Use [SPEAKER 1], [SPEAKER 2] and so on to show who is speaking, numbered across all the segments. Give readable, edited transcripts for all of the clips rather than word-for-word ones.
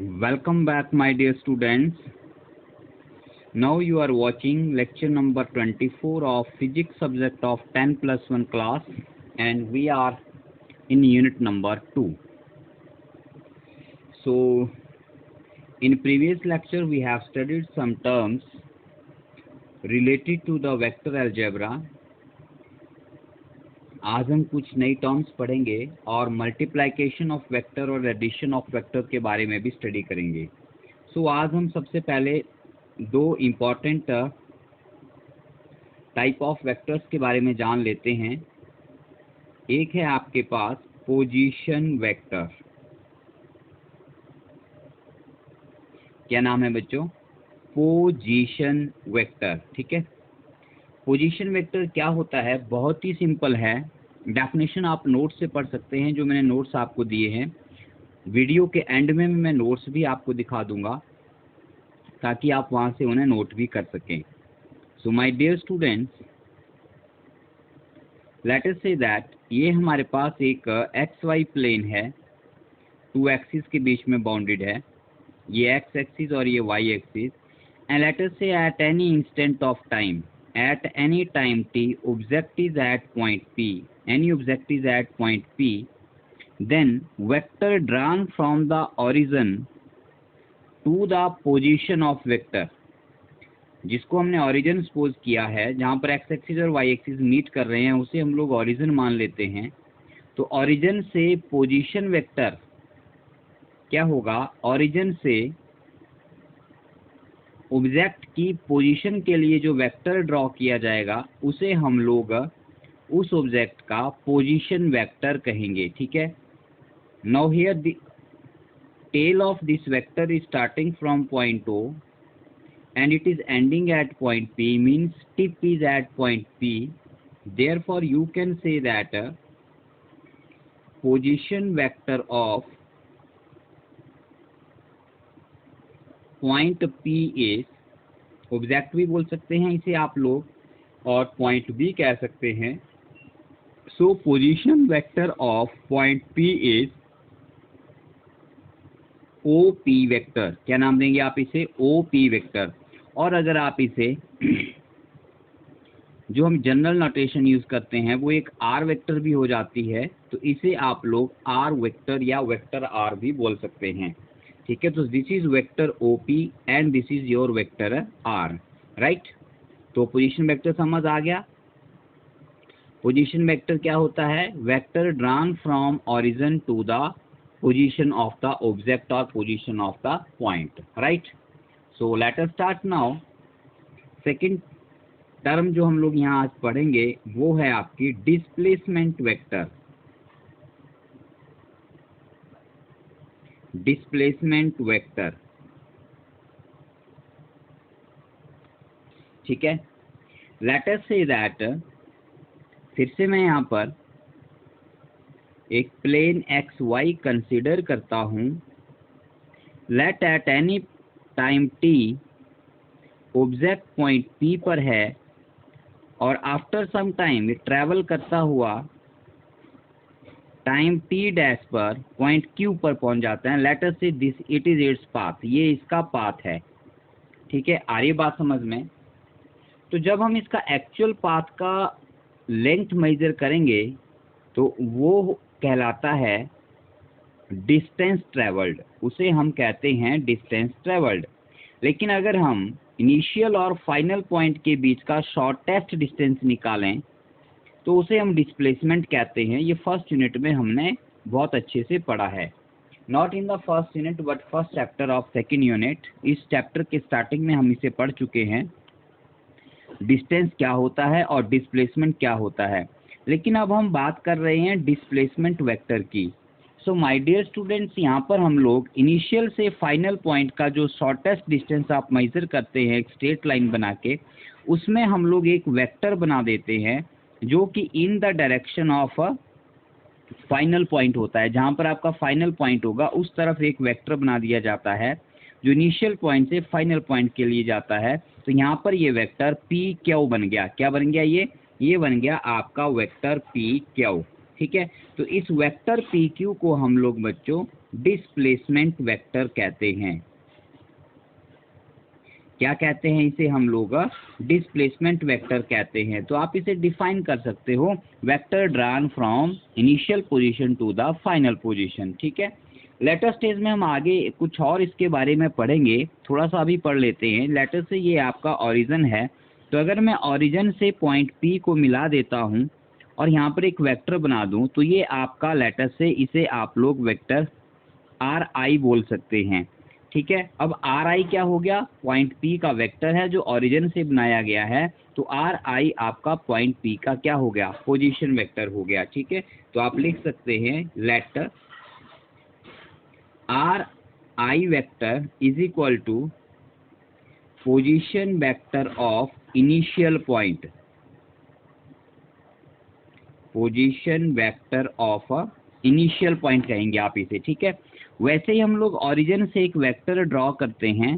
[SPEAKER 1] Welcome back, my dear students. Now you are watching lecture number 24 of physics subject of 10+1 class, and we are in unit number 2. So in previous lecture we have studied some terms related to the vector algebra. आज हम कुछ नई terms पढ़ेंगे और multiplication of vector और addition of vector के बारे में भी स्टडी करेंगे। सो आज हम सबसे पहले दो इम्पॉर्टेंट टाइप ऑफ वेक्टर्स के बारे में जान लेते हैं। एक है आपके पास पोजीशन वेक्टर। क्या नाम है बच्चों? Position vector. ठीक है, पोजीशन वेक्टर क्या होता है? बहुत ही सिंपल है। डेफिनेशन आप नोट्स से पढ़ सकते हैं, जो मैंने नोट्स आपको दिए हैं। वीडियो के एंड में मैं नोट्स भी आपको दिखा दूंगा ताकि आप वहां से उन्हें नोट भी कर सकें। So my dear students, let us say that ये हमारे पास एक एक्स वाई प्लेन है, टू एक्सिस के बीच में बाउंडेड है। ये एक्स एक्सिस और ये Y axis. And let us say at any instant of time, at any time t, object is at point P, any object is at point P, then vector drawn from the origin to the position of vector, जिसको हमने origin suppose किया है, जहाँ पर x axis और y axis meet कर रहे हैं, उसे हम लोग origin मान लेते हैं। तो origin से पोजीशन वेक्टर क्या होगा? origin से ऑब्जेक्ट की पोजीशन के लिए जो वेक्टर ड्रॉ किया जाएगा उसे हम लोग उस ऑब्जेक्ट का पोजीशन वेक्टर कहेंगे। ठीक है। Now here the tail of this vector is starting from point O and it is ending at point P, means tip is at point P. Therefore you can say that position vector of point P is, object भी बोल सकते हैं इसे आप लोग, और point भी कह सकते हैं। सो position vector of point P is OP vector. क्या नाम देंगे आप इसे? OP vector. और अगर आप इसे जो हम जनरल नोटेशन यूज करते हैं वो एक R वेक्टर भी हो जाती है, तो इसे आप लोग R वेक्टर या वेक्टर R भी बोल सकते हैं। ठीक है, तो this is vector OP and this is your vector R, right. तो पोजीशन वेक्टर समझ आ गया। पोजीशन वेक्टर क्या होता है? Vector drawn from origin to the position of the object और position of the point, right. So let us start now. Second term जो हम लोग यहाँ आज पढ़ेंगे वो है आपकी डिस्प्लेसमेंट वेक्टर। डिस्प्लेसमेंट वेक्टर, ठीक है। लेट अस से दैट, फिर से मैं यहाँ पर एक प्लेन एक्स वाई कंसीडर करता हूँ। Let at any time T object point P पर है और आफ्टर सम टाइम ट्रैवल करता हुआ टाइम t डैश पर पॉइंट Q पर पहुंच जाता है। लेट अस से this it is its path, ये इसका पाथ है। ठीक है, आ रही बात समझ में? तो जब हम इसका एक्चुअल पाथ का लेंथ मेजर करेंगे तो वो कहलाता है डिस्टेंस ट्रेवल्ड, उसे हम कहते हैं डिस्टेंस ट्रेवल्ड। लेकिन अगर हम इनिशियल और फाइनल पॉइंट के बीच का शॉर्टेस्ट डिस्टेंस निकालें तो उसे हम डिस्प्लेसमेंट कहते हैं। ये फर्स्ट यूनिट में हमने बहुत अच्छे से पढ़ा है, not in the first unit but first chapter of second unit. इस चैप्टर के स्टार्टिंग में हम इसे पढ़ चुके हैं, डिस्टेंस क्या होता है और डिस्प्लेसमेंट क्या होता है। लेकिन अब हम बात कर रहे हैं डिस्प्लेसमेंट वेक्टर की। सो माय डियर स्टूडेंट्स, यहाँ पर हम लोग इनिशियल से फाइनल पॉइंट का जो शॉर्टेस्ट डिस्टेंस आप मेजर करते हैं एक स्ट्रेट लाइन बना के, उसमें हम लोग एक वेक्टर बना देते हैं जो कि in the direction of final point होता है। जहाँ पर आपका फाइनल पॉइंट होगा उस तरफ एक वेक्टर बना दिया जाता है जो इनिशियल पॉइंट से फाइनल पॉइंट के लिए जाता है। तो यहाँ पर ये वेक्टर PQ बन गया। क्या बन गया? ये बन गया आपका वेक्टर PQ। ठीक है, तो इस वेक्टर PQ को हम लोग बच्चों डिस्प्लेसमेंट वेक्टर कहते हैं। क्या कहते हैं इसे हम लोग? डिस्प्लेसमेंट वेक्टर कहते हैं। तो आप इसे डिफाइन कर सकते हो, vector drawn from initial position to the final position. ठीक है, लेटर स्टेज में हम आगे कुछ और इसके बारे में पढ़ेंगे, थोड़ा सा अभी पढ़ लेते हैं। लेटर से ये आपका ओरिजिन है, तो अगर मैं ओरिजिन से पॉइंट P को मिला देता हूँ और यहाँ पर एक वेक्टर बना दूँ, तो ये आपका लेटर से, इसे आप लोग वेक्टर RI बोल सकते हैं। ठीक है, अब RI क्या हो गया? पॉइंट P का वेक्टर है जो ओरिजिन से बनाया गया है, तो RI आपका पॉइंट P का क्या हो गया? पोजीशन वेक्टर हो गया। ठीक है, तो आप लिख सकते हैं let RI vector is equal to position vector of initial point, position vector of initial point कहेंगे आप इसे। ठीक है, वैसे ही हम लोग ओरिजिन से एक वेक्टर ड्रॉ करते हैं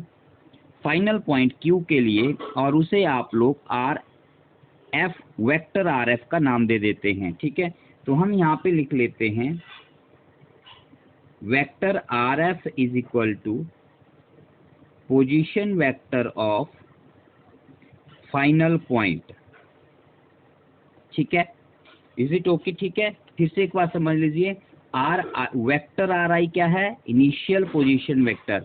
[SPEAKER 1] फाइनल पॉइंट Q के लिए, और उसे आप लोग RF वेक्टर RF का नाम दे देते हैं। ठीक है, तो हम यहाँ पे लिख लेते हैं vector RF is equal to position vector of final point. ठीक है, इज इट ओके? ठीक है, फिर से एक बार समझ लीजिए, वेक्टर RI क्या है? इनिशियल पोजीशन वेक्टर,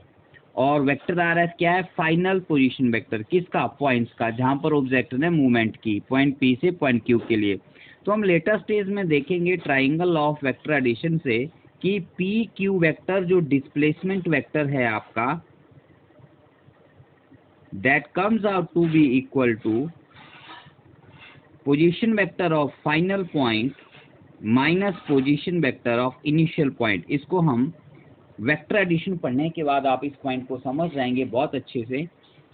[SPEAKER 1] और वेक्टर RF क्या है? Final position vector. किसका? पॉइंट्स का, जहां पर ऑब्जेक्ट ने मूवमेंट की पॉइंट P से पॉइंट Q के लिए। तो हम लेटर स्टेज में देखेंगे ट्राइंगल ऑफ वेक्टर एडिशन से कि PQ वेक्टर जो डिस्प्लेसमेंट वेक्टर है आपका, that comes out to be equal to position vector of final point minus position vector of initial point. इसको हम वेक्टर एडिशन पढ़ने के बाद आप इस पॉइंट को समझ जाएंगे बहुत अच्छे से।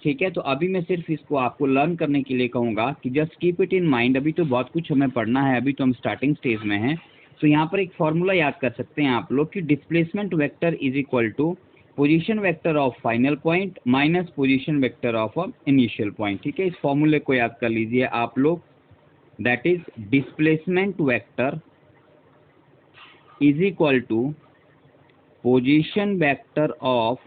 [SPEAKER 1] ठीक है, तो अभी मैं सिर्फ इसको आपको लर्न करने के लिए कहूँगा कि just keep it in mind. अभी तो बहुत कुछ हमें पढ़ना है, अभी तो हम स्टार्टिंग स्टेज में हैं। तो यहाँ पर एक फॉर्मूला याद कर सकते हैं आप लोग कि displacement vector is equal to position vector of final point minus position vector of initial point. ठीक है, इस फॉर्मूले को याद कर लीजिए आप लोग, that is displacement vector is equal to position vector of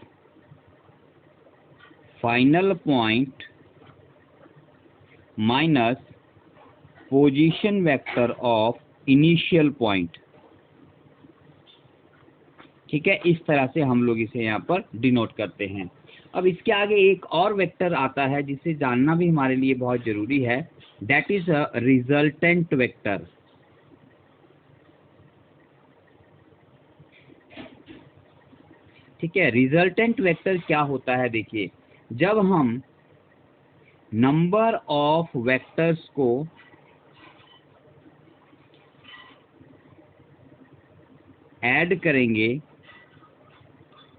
[SPEAKER 1] final point minus position vector of initial point। ठीक है, इस तरह से हम लोग इसे यहाँ पर डिनोट करते हैं। अब इसके आगे एक और वेक्टर आता है जिसे जानना भी हमारे लिए बहुत जरूरी है, that is a resultant vector. ठीक है, रिजल्टेंट वेक्टर क्या होता है? देखिए, जब हम नंबर ऑफ वेक्टर्स को ऐड करेंगे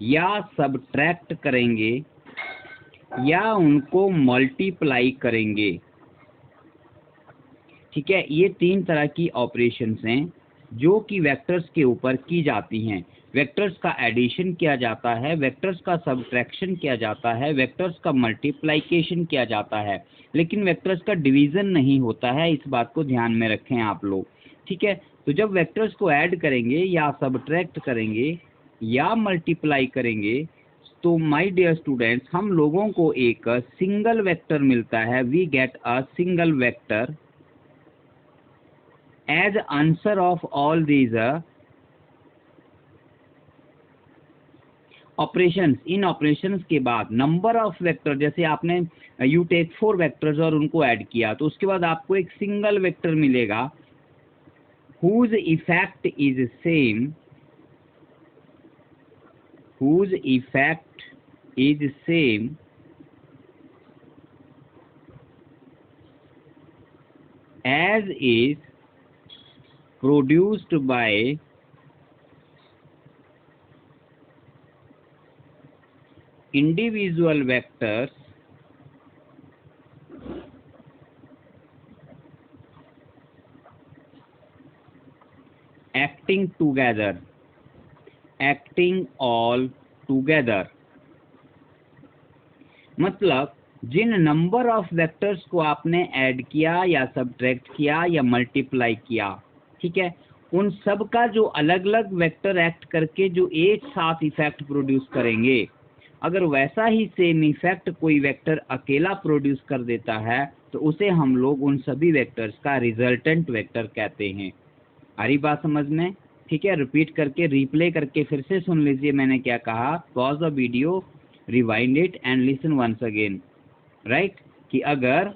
[SPEAKER 1] या सबट्रैक्ट करेंगे या उनको मल्टीप्लाई करेंगे, ठीक है, ये तीन तरह की ऑपरेशंस हैं जो कि वेक्टर्स के ऊपर की जाती हैं। वेक्टर्स का एडिशन किया जाता है, वेक्टर्स का सबट्रैक्शन किया जाता है, वेक्टर्स का मल्टीप्लिकेशन किया जाता है, लेकिन वेक्टर्स का डिवीज़न नहीं होता है। इस बात को ध्यान में रखें आप लोग। ठीक है, तो जब वेक्टर्स को ऐड करेंगे या सबट्रैक्ट करेंगे या मल्टीप्लाई करेंगे, तो माय डियर स्टूडेंट्स, हम लोगों को एक सिंगल वेक्टर मिलता है। We get a single vector as answer of all these operations. इन ऑपरेशंस के बाद नंबर ऑफ वेक्टर, जैसे आपने यू टेक 4 वेक्टर्स और उनको ऐड किया, तो उसके बाद आपको एक सिंगल वेक्टर मिलेगा whose effect is same, whose effect is same as is produced by individual vectors acting together, acting all together। मतलब जिन नंबर ऑफ वेक्टर्स को आपने ऐड किया या सब्ट्रैक्ट किया या मल्टीप्लाई किया, ठीक है, उन सब का जो अलग अलग वेक्टर एक्ट करके जो एक साथ इफेक्ट प्रोड्यूस करेंगे, अगर वैसा ही सेम इफेक्ट कोई वेक्टर अकेला प्रोड्यूस कर देता है तो उसे हम लोग उन सभी वेक्टर्स का रिजल्टेंट वेक्टर कहते हैं। आ रही बात समझ में? ठीक है, रिपीट करके रिप्ले करके फिर से सुन लीजिए मैंने क्या कहा। Pause the video, rewind it and listen once again. Right, कि अगर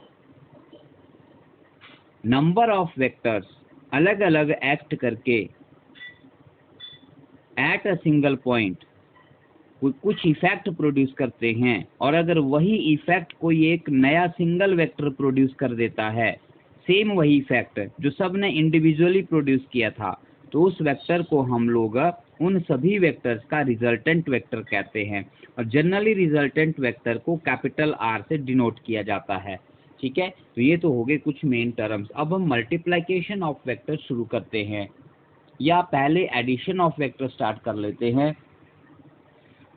[SPEAKER 1] नंबर ऑफ वेक्टर्स अलग अलग एक्ट करके एट अ सिंगल पॉइंट कुछ इफेक्ट प्रोड्यूस करते हैं, और अगर वही इफेक्ट कोई एक नया सिंगल वेक्टर प्रोड्यूस कर देता है, सेम वही इफेक्ट जो सब ने इंडिविजुअली प्रोड्यूस किया था, तो उस वेक्टर को हम लोग उन सभी वेक्टर्स का रिजल्टेंट वेक्टर कहते हैं। और जनरली रिजल्टेंट वेक्टर को कैपिटल आर से डिनोट किया जाता है। ठीक है, तो ये तो हो गए कुछ मेन टर्म्स। अब हम मल्टीप्लिकेशन ऑफ वेक्टर शुरू करते हैं, या पहले एडिशन ऑफ वेक्टर स्टार्ट कर लेते हैं।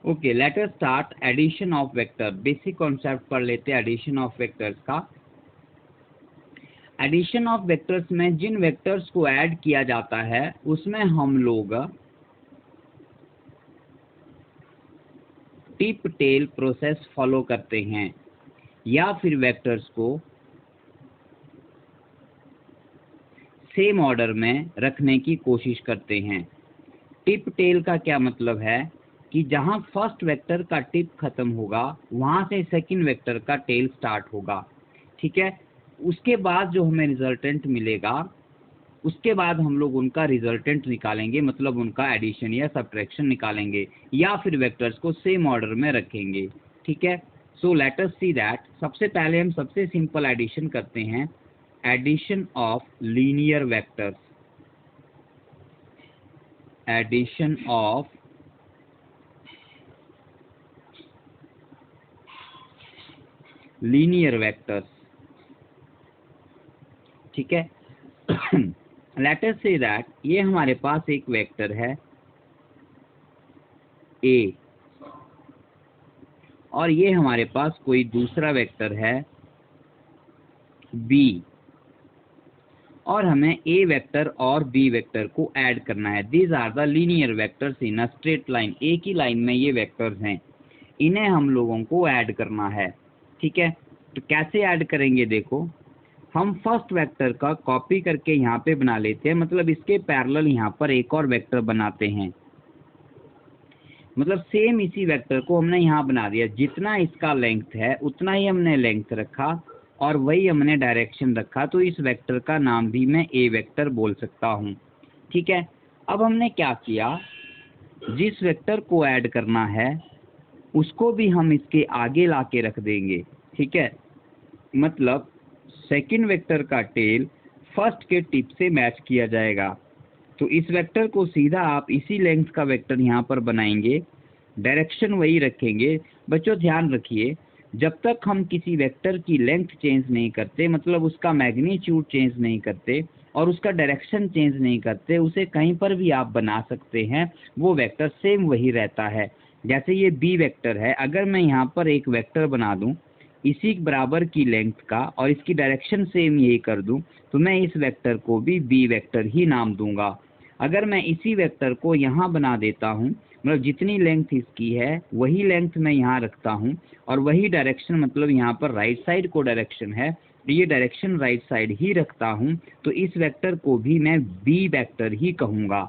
[SPEAKER 1] Okay, let us start addition of vector. Basic concept पढ़ लेते हैं एडिशन ऑफ वेक्टर्स का। एडिशन ऑफ वेक्टर्स में जिन वेक्टर्स को ऐड किया जाता है उसमें हम लोग टिप टेल प्रोसेस फॉलो करते हैं, या फिर वेक्टर्स को सेम ऑर्डर में रखने की कोशिश करते हैं। टिप टेल का क्या मतलब है कि जहां फर्स्ट वेक्टर का टिप खत्म होगा वहां से सेकंड वेक्टर का टेल स्टार्ट होगा। ठीक है, उसके बाद जो हमें रिजल्टेंट मिलेगा उसके बाद हम लोग उनका रिजल्टेंट निकालेंगे, मतलब उनका एडिशन या सब्ट्रैक्शन निकालेंगे, या फिर वेक्टर्स को सेम ऑर्डर में रखेंगे। ठीक है, सो लेट अस सी दैट। सबसे पहले हम सबसे सिंपल एडिशन करते हैं, addition of linear vectors. Addition of linear vectors. ठीक है, लेट अस से दैट ये हमारे पास एक वेक्टर है A, और ये हमारे पास कोई दूसरा वेक्टर है B, और हमें A वेक्टर और B वेक्टर को ऐड करना है। These are the linear vectors in a straight line. एक ही लाइन में ये वेक्टर्स हैं, इन्हें हम लोगों को ऐड करना है। ठीक है, तो कैसे ऐड करेंगे? देखो, हम फर्स्ट वेक्टर का कॉपी करके यहाँ पे बना लेते हैं, मतलब इसके पैरेलल यहाँ पर एक और वेक्टर बनाते हैं। मतलब सेम इसी वेक्टर को हमने यहाँ बना दिया, जितना इसका लेंथ है उतना ही हमने लेंथ रखा और वही हमने डायरेक्शन रखा, तो इस वेक्टर का नाम भी मैं ए वेक्टर बोल सकता हूँ। ठीक है, अब हमने क्या किया, जिस वेक्टर को ऐड करना है उसको भी हम इसके आगे ला के रख देंगे। ठीक है, मतलब सेकंड वेक्टर का टेल फर्स्ट के टिप से मैच किया जाएगा। तो इस वेक्टर को सीधा आप इसी लेंथ का वेक्टर यहाँ पर बनाएंगे, डायरेक्शन वही रखेंगे। बच्चों ध्यान रखिए, जब तक हम किसी वेक्टर की लेंथ चेंज नहीं करते, मतलब उसका मैग्नीट्यूड चेंज नहीं करते और उसका डायरेक्शन चेंज नहीं करते, उसे कहीं पर भी आप बना सकते हैं, वो वेक्टर सेम वही रहता है। जैसे ये बी वेक्टर है, अगर मैं यहाँ पर एक वेक्टर बना दूँ इसी बराबर की लेंथ का और इसकी डायरेक्शन सेम यही कर दूं, तो मैं इस वेक्टर को भी बी वेक्टर ही नाम दूंगा। अगर मैं इसी वेक्टर को यहाँ बना देता हूँ, मतलब जितनी लेंथ इसकी है वही लेंथ मैं यहाँ रखता हूँ और वही डायरेक्शन, मतलब यहाँ पर राइट साइड को डायरेक्शन है, तो ये डायरेक्शन राइट साइड ही रखता हूँ, तो इस वेक्टर को भी मैं बी वेक्टर ही कहूँगा।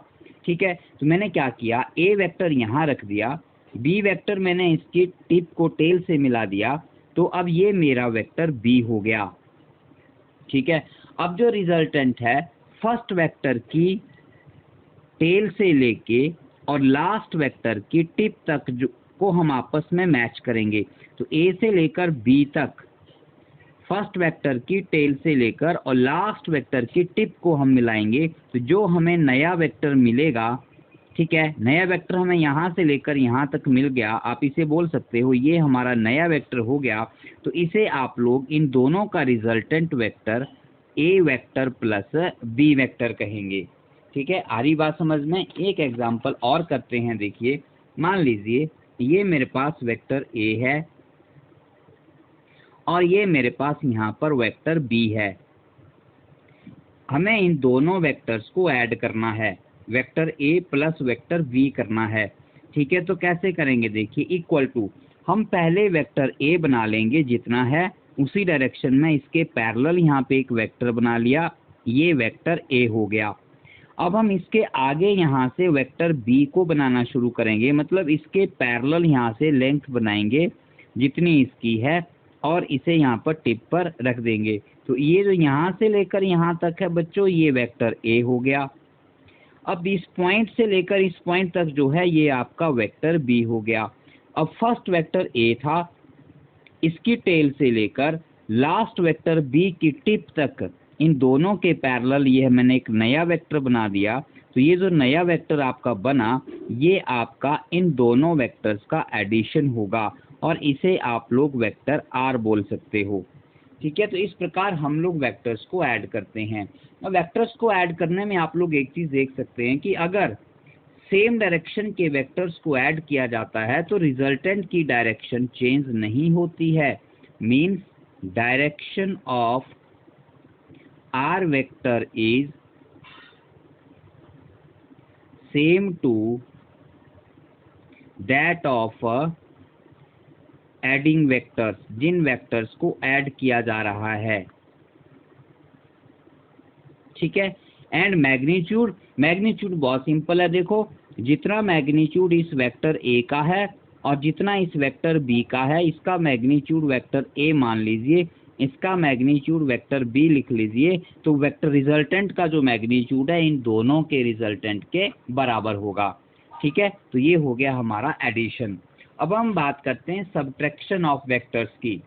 [SPEAKER 1] ठीक है, तो मैंने क्या किया, ए वेक्टर यहाँ रख दिया, बी वेक्टर मैंने इसकी टिप को टेल से मिला दिया, तो अब ये मेरा वेक्टर बी हो गया। ठीक है, अब जो रिजल्टेंट है फर्स्ट वेक्टर की टेल से लेके और लास्ट वेक्टर की टिप तक जो को हम आपस में मैच करेंगे। तो ए से लेकर बी तक फर्स्ट वेक्टर की टेल से लेकर और लास्ट वेक्टर की टिप को हम मिलाएंगे, तो जो हमें नया वेक्टर मिलेगा, ठीक है, नया वेक्टर हमें यहाँ से लेकर यहाँ तक मिल गया, आप इसे बोल सकते हो ये हमारा नया वेक्टर हो गया। तो इसे आप लोग इन दोनों का resultant vector A vector plus B vector कहेंगे। ठीक है, आ रही बात समझ में? एक एग्जांपल और करते हैं। देखिए, मान लीजिए ये मेरे पास वेक्टर ए है और ये मेरे पास यहाँ पर वेक्टर बी है। हमें इन दोनों वेक्टर्स को ऐड करना है, vector A plus vector B करना है। ठीक है, तो कैसे करेंगे देखिए, इक्वल टू हम पहले वेक्टर ए बना लेंगे जितना है उसी डायरेक्शन में इसके पैरेलल यहाँ पे एक वेक्टर बना लिया, ये वेक्टर ए हो गया। अब हम इसके आगे यहाँ से वेक्टर बी को बनाना शुरू करेंगे, मतलब इसके पैरेलल यहाँ से लेंथ बनाएंगे जितनी इसकी है और इसे यहाँ पर टिप पर रख देंगे। तो ये जो यहाँ से लेकर यहाँ तक है बच्चों, ये वेक्टर ए हो गया। अब इस पॉइंट से लेकर इस पॉइंट तक जो है ये आपका वेक्टर बी हो गया। अब फर्स्ट वेक्टर ए था, इसकी टेल से लेकर लास्ट वेक्टर बी की टिप तक इन दोनों के पैरेलल ये मैंने एक नया वेक्टर बना दिया। तो ये जो नया वेक्टर आपका बना ये आपका इन दोनों वेक्टर्स का एडिशन होगा और इसे आप लोग वेक्टर आर बोल सकते हो। ठीक है, तो इस प्रकार हम लोग वेक्टर्स को ऐड करते हैं। और वेक्टर्स को ऐड करने में आप लोग एक चीज़ देख सकते हैं कि अगर सेम डायरेक्शन के वेक्टर्स को ऐड किया जाता है तो रिजल्टेंट की डायरेक्शन चेंज नहीं होती है। Means direction of R vector is same to that of adding vectors, जिन वेक्टर्स को ऐड किया जा रहा है। ठीक है, एंड मैग्नीट्यूड, मैग्नीट्यूड बहुत सिंपल है। देखो, जितना मैग्नीट्यूड इस वेक्टर ए का है और जितना इस वेक्टर बी का है, इसका मैग्नीट्यूड वेक्टर ए मान लीजिए, इसका मैग्नीट्यूड वेक्टर बी लिख लीजिए, तो वेक्टर रिजल्टेंट का जो मैग्नीट्यूड है इन दोनों के रिजल्टेंट के बराबर होगा। ठीक है, तो ये हो गया हमारा एडिशन। अब हम बात करते हैं सब्ट्रैक्शन ऑफ वेक्टर्स की।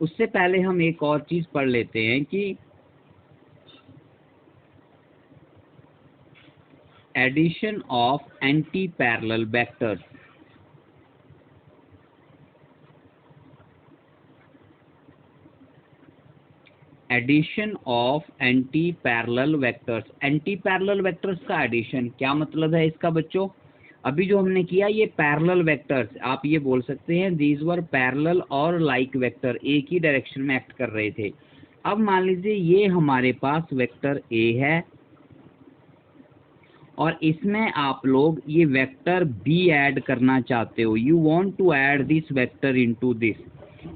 [SPEAKER 1] उससे पहले हम एक और चीज पढ़ लेते हैं कि addition of anti parallel vectors. Addition of anti parallel vectors, anti parallel vectors का एडिशन क्या मतलब है इसका बच्चों? अभी जो हमने किया ये पैरेलल वेक्टर्स, आप ये बोल सकते हैं दीज वर पैरेलल और लाइक वेक्टर, एक ही डायरेक्शन में एक्ट कर रहे थे। अब मान लीजिए ये हमारे पास वेक्टर ए है और इसमें आप लोग ये वेक्टर बी ऐड करना चाहते हो, you want to add this vector into this,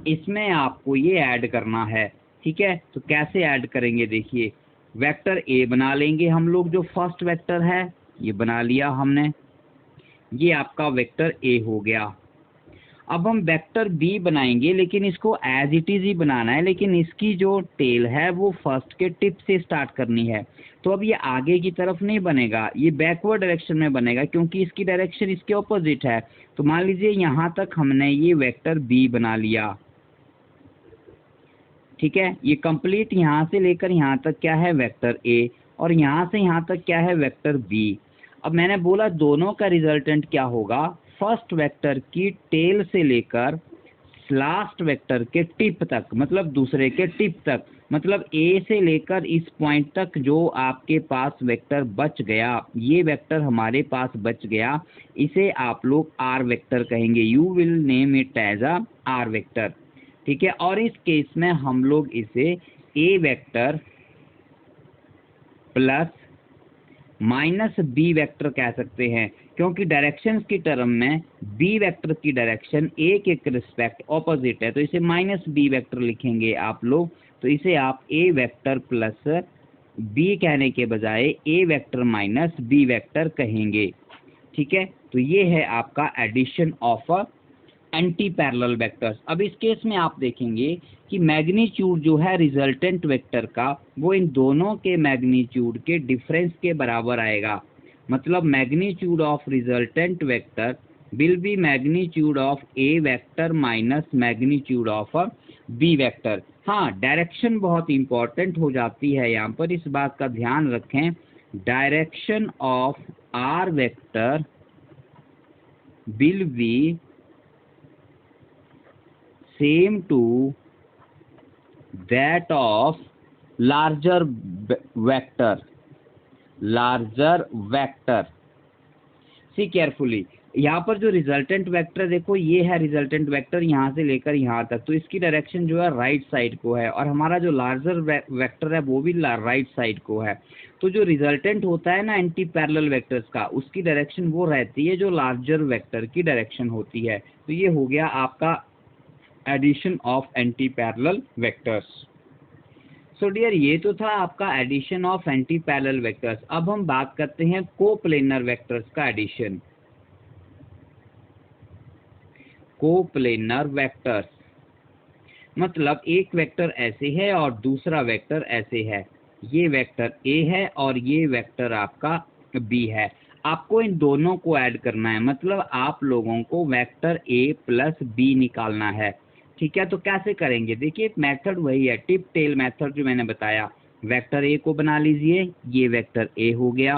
[SPEAKER 1] इसमें आपको ये ऐड करना है। ठीक है, तो कैसे ऐड करेंगे देखिए, वेक्टर ए बना लेंगे हम लोग, जो फर्स्ट वेक्टर है ये बना लिया हमने, ये आपका वेक्टर ए हो गया। अब हम वेक्टर बी बनाएंगे, लेकिन इसको एज इट इज ही बनाना है, लेकिन इसकी जो टेल है वो फर्स्ट के टिप से स्टार्ट करनी है। तो अब ये आगे की तरफ नहीं बनेगा, ये बैकवर्ड डायरेक्शन में बनेगा क्योंकि इसकी डायरेक्शन इसके ऑपोजिट है। तो मान लीजिए यहाँ तक हमने ये वेक्टर बी बना लिया। ठीक है, ये कंप्लीट यहाँ से लेकर यहाँ तक क्या है वेक्टर ए, और यहाँ से यहाँ तक क्या है वेक्टर बी। अब मैंने बोला दोनों का रिजल्टेंट क्या होगा, फर्स्ट वेक्टर की टेल से लेकर लास्ट वेक्टर के टिप तक, मतलब दूसरे के टिप तक, मतलब ए से लेकर इस पॉइंट तक जो आपके पास वेक्टर बच गया, ये वेक्टर हमारे पास बच गया, इसे आप लोग आर वेक्टर कहेंगे। You will name it as a R vector. ठीक है, और इस केस में हम लोग इसे A vector plus minus B vector कह सकते हैं, क्योंकि डायरेक्शंस की टर्म में बी वेक्टर की डायरेक्शन ए के रिस्पेक्ट ऑपोजिट है, तो इसे माइनस बी वेक्टर लिखेंगे आप लोग। तो इसे आप ए वेक्टर प्लस बी कहने के बजाय A vector minus B vector कहेंगे। ठीक है, तो ये है आपका addition of anti parallel vectors. अब इस केस में आप देखेंगे कि मैग्नीट्यूड जो है रिजल्टेंट वेक्टर का वो इन दोनों के मैग्नीट्यूड के डिफरेंस के बराबर आएगा। मतलब magnitude of resultant vector will be magnitude of A vector minus magnitude of B vector. हाँ, डायरेक्शन बहुत इंपॉर्टेंट हो जाती है यहाँ पर, इस बात का ध्यान रखें। Direction of R vector will be same to that of larger vector, larger vector। See carefully, यहाँ पर जो रिजल्टेंट वेक्टर देखो, ये है रिजल्टेंट वेक्टर यहाँ से लेकर यहाँ तक, तो इसकी डायरेक्शन जो है राइट साइड को है, और हमारा जो लार्जर वेक्टर है वो भी राइट साइड को है। तो जो रिजल्टेंट होता है ना एंटी पैरेलल वेक्टर्स का, उसकी डायरेक्शन वो रहती है जो लार्जर वेक्टर की डायरेक्शन होती है। तो ये हो गया आपका addition of anti parallel vectors. So dear, ये तो था आपका addition of anti parallel vectors. अब हम बात करते हैं कोप्लेनर वेक्टर्स का एडिशन। कोप्लेनर वेक्टर्स मतलब एक वेक्टर ऐसे है और दूसरा वेक्टर ऐसे है, ये वेक्टर ए है और ये वेक्टर आपका बी है। आपको इन दोनों को ऐड करना है, मतलब आप लोगों को वेक्टर ए प्लस बी निकालना है। ठीक है, तो कैसे करेंगे? देखिए मेथड वही है, टिप टेल मेथड जो मैंने बताया। वेक्टर ए को बना लीजिए, ये वेक्टर ए हो गया।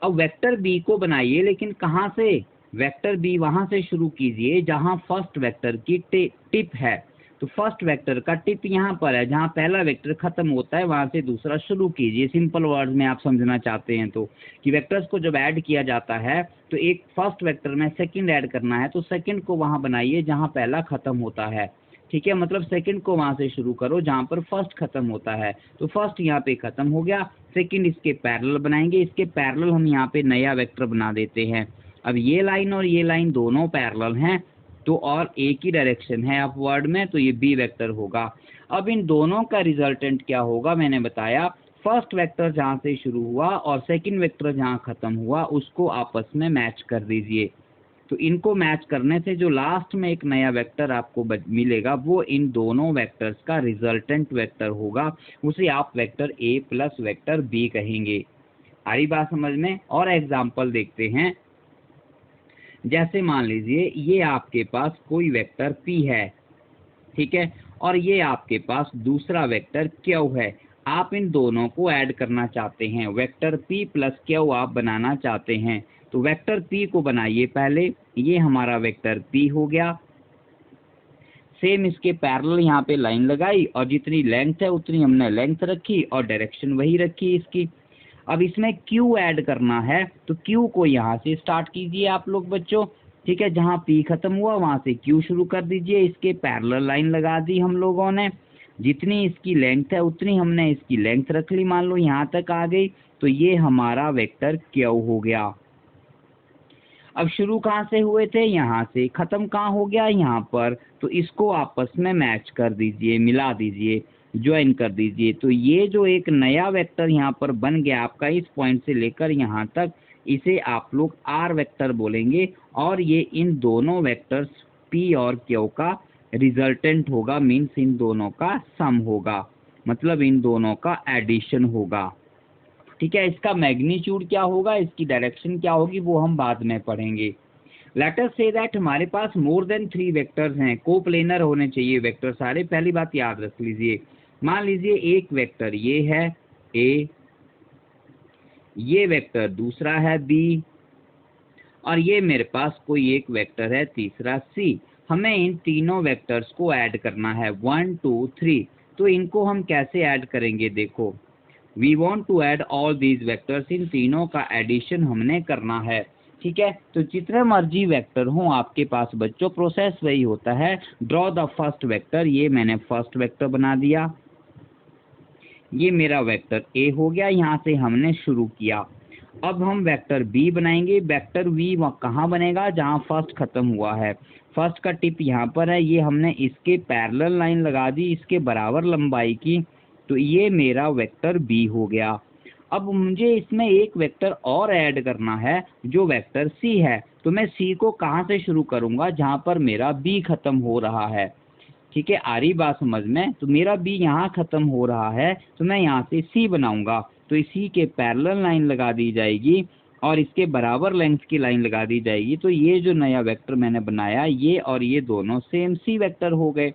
[SPEAKER 1] अब वेक्टर बी को बनाइए, लेकिन कहाँ से? वेक्टर बी वहां से शुरू कीजिए जहां फर्स्ट वेक्टर की टिप है। तो फर्स्ट वेक्टर का टिप यहाँ पर है, जहां पहला वेक्टर खत्म होता है वहां से दूसरा शुरू कीजिए। सिंपल वर्ड्स में आप समझना चाहते हैं तो, कि वेक्टर्स को जब ऐड किया जाता है तो एक फर्स्ट वेक्टर में सेकंड ऐड करना है, तो सेकंड को वहां बनाइए जहां पहला खत्म होता है। ठीक है, मतलब सेकंड को वहां से शुरू करो जहां पर फर्स्ट खत्म होता है। तो फर्स्ट यहाँ पे खत्म हो गया, सेकंड इसके पैरेलल बनाएंगे, इसके पैरेलल हम यहाँ पे नया वेक्टर बना देते हैं। अब ये लाइन और ये लाइन दोनों पैरेलल हैं, तो और एक ही डायरेक्शन है अपवर्ड में, तो ये बी वेक्टर होगा। अब इन दोनों का रिजल्टेंट क्या होगा? मैंने बताया, फर्स्ट वेक्टर जहां से शुरू हुआ और सेकंड वेक्टर जहां खत्म हुआ उसको आपस में मैच कर दीजिए। तो इनको मैच करने से जो लास्ट में एक नया वेक्टर आपको मिलेगा वो इन दोनों वेक्टर्स का रिजल्टेंट वेक्टर होगा, उसे आप vector A plus vector B कहेंगे। आ रही बात समझ में? और एग्जाम्पल देखते हैं। जैसे मान लीजिए ये आपके पास कोई वेक्टर P है, ठीक है, और ये आपके पास दूसरा वेक्टर Q है। आप इन दोनों को ऐड करना चाहते हैं, वेक्टर P प्लस Q आप बनाना चाहते हैं। तो वेक्टर P को बनाइए पहले, ये हमारा वेक्टर P हो गया। सेम इसके पैरेलल यहाँ पे लाइन लगाई और जितनी लेंथ है उतनी हमने लेंथ रखी और डायरेक्शन वही रखी इसकी। अब इसमें Q ऐड करना है, तो Q को यहाँ से स्टार्ट कीजिए आप लोग बच्चों। ठीक है, जहाँ P खत्म हुआ वहाँ से Q शुरू कर दीजिए। इसके पैरेलल लाइन लगा दी हम लोगों ने, जितनी इसकी लेंथ है उतनी हमने इसकी लेंथ रख ली। मान लो यहाँ तक आ गई, तो ये हमारा वेक्टर Q हो गया। अब शुरू कहाँ से हुए थे? यहाँ से। खत्म कहाँ हो गया? यहाँ पर। तो इसको आपस में मैच कर दीजिए, मिला दीजिए, ज्वाइन कर दीजिए। तो ये जो एक नया वेक्टर यहाँ पर बन गया आपका, इस पॉइंट से लेकर यहाँ तक, इसे आप लोग आर वेक्टर बोलेंगे, और ये इन दोनों वेक्टर्स P और Q का रिजल्टेंट होगा, मीन्स इन दोनों का सम होगा, मतलब इन दोनों का एडिशन होगा। ठीक है, इसका मैग्नीट्यूड क्या होगा, इसकी डायरेक्शन क्या होगी, वो हम बाद में पढ़ेंगे। लेट अस से दैट हमारे पास मोर देन 3 वेक्टर्स हैं, कोप्लेनर होने चाहिए वेक्टर सारे। पहली बात याद रख लीजिए, मान लीजिए एक वेक्टर ये है A, ये वेक्टर दूसरा है B, और ये मेरे पास कोई एक वेक्टर है तीसरा C। हमें इन तीनों वेक्टर्स को ऐड करना है, 1 2 3। तो इनको हम कैसे ऐड करेंगे? देखो, we want to add all these vectors, इन तीनों का एडिशन हमने करना है। ठीक है, तो जितने मर्जी वेक्टर हों आपके पास बच्चों, प्रोसेस वही होता है। ड्रॉ द फर्स्ट वेक्टर, ये मैंने फर्स्ट वेक्टर बना दिया, ये मेरा वेक्टर ए हो गया, यहाँ से हमने शुरू किया। अब हम वेक्टर बी बनाएंगे। वेक्टर बी कहाँ बनेगा? जहाँ फर्स्ट खत्म हुआ है। फर्स्ट का टिप यहाँ पर है, ये हमने इसके पैरेलल लाइन लगा दी, इसके बराबर लंबाई की, तो ये मेरा वेक्टर बी हो गया। अब मुझे इसमें एक वेक्टर और ऐड करना है जो वेक्टर सी है। तो मैं सी को कहाँ से शुरू करूँगा? जहाँ पर मेरा बी खत्म हो रहा है। ठीक है, आ रही बात समझ में? तो मेरा बी यहाँ खत्म हो रहा है, तो मैं यहाँ से सी बनाऊंगा। तो इसी के पैरेलल लाइन लगा दी जाएगी और इसके बराबर लेंथ की लाइन लगा दी जाएगी। तो ये जो नया वेक्टर मैंने बनाया, ये और ये दोनों सेम सी वेक्टर हो गए।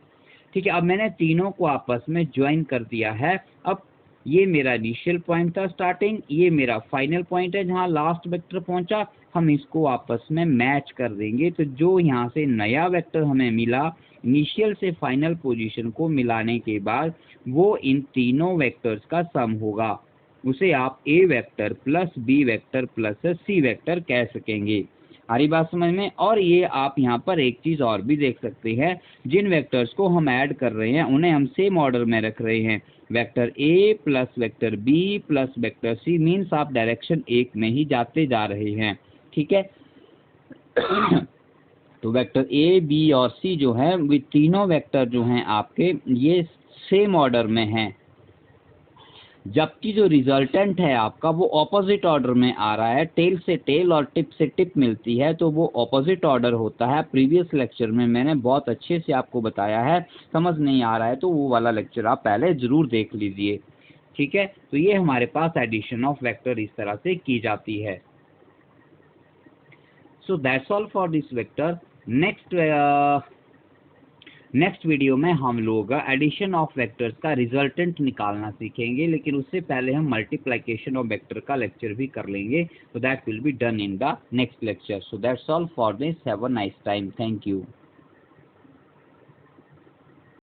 [SPEAKER 1] ठीक है, अब मैंने तीनों को आपस में ज्वाइन कर दिया है। अब ये मेरा इनिशियल पॉइंट था स्टार्टिंग, ये मेरा फाइनल पॉइंट है जहाँ लास्ट वेक्टर पहुंचा। हम इसको आपस में मैच कर देंगे, तो जो यहाँ से नया वेक्टर हमें मिला इनिशियल से फाइनल पोजीशन को मिलाने के बाद, वो इन तीनों वेक्टर्स का सम होगा। उसे आप A vector plus B vector plus C vector कह सकेंगे। आ रही बात समझ में? और ये आप यहाँ पर एक चीज़ और भी देख सकते हैं, जिन वेक्टर्स को हम ऐड कर रहे हैं उन्हें हम सेम ऑर्डर में रख रहे हैं। Vector A plus vector B plus vector C means आप डायरेक्शन एक में ही जाते जा रहे हैं। ठीक है। तो वेक्टर ए बी और सी जो है वे तीनों वेक्टर जो हैं आपके ये सेम ऑर्डर में हैं, जबकि जो रिजल्टेंट है आपका वो ऑपोजिट ऑर्डर में आ रहा है। टेल से टेल और टिप से टिप मिलती है तो वो ऑपोजिट ऑर्डर होता है। प्रीवियस लेक्चर में मैंने बहुत अच्छे से आपको बताया है, समझ नहीं आ रहा है तो वो वाला लेक्चर आप पहले ज़रूर देख लीजिए। ठीक है। तो ये हमारे पास एडिशन ऑफ वेक्टर इस तरह से की जाती है। So that's all for this vector. Next video में हम लोग एडिशन ऑफ वेक्टर्स का रिजल्टेंट निकालना सीखेंगे, लेकिन उससे पहले हम मल्टीप्लिकेशन ऑफ वेक्टर का लेक्चर भी कर लेंगे। तो that will be done in the next lecture. So that's all for this. Have a nice time. Thank you.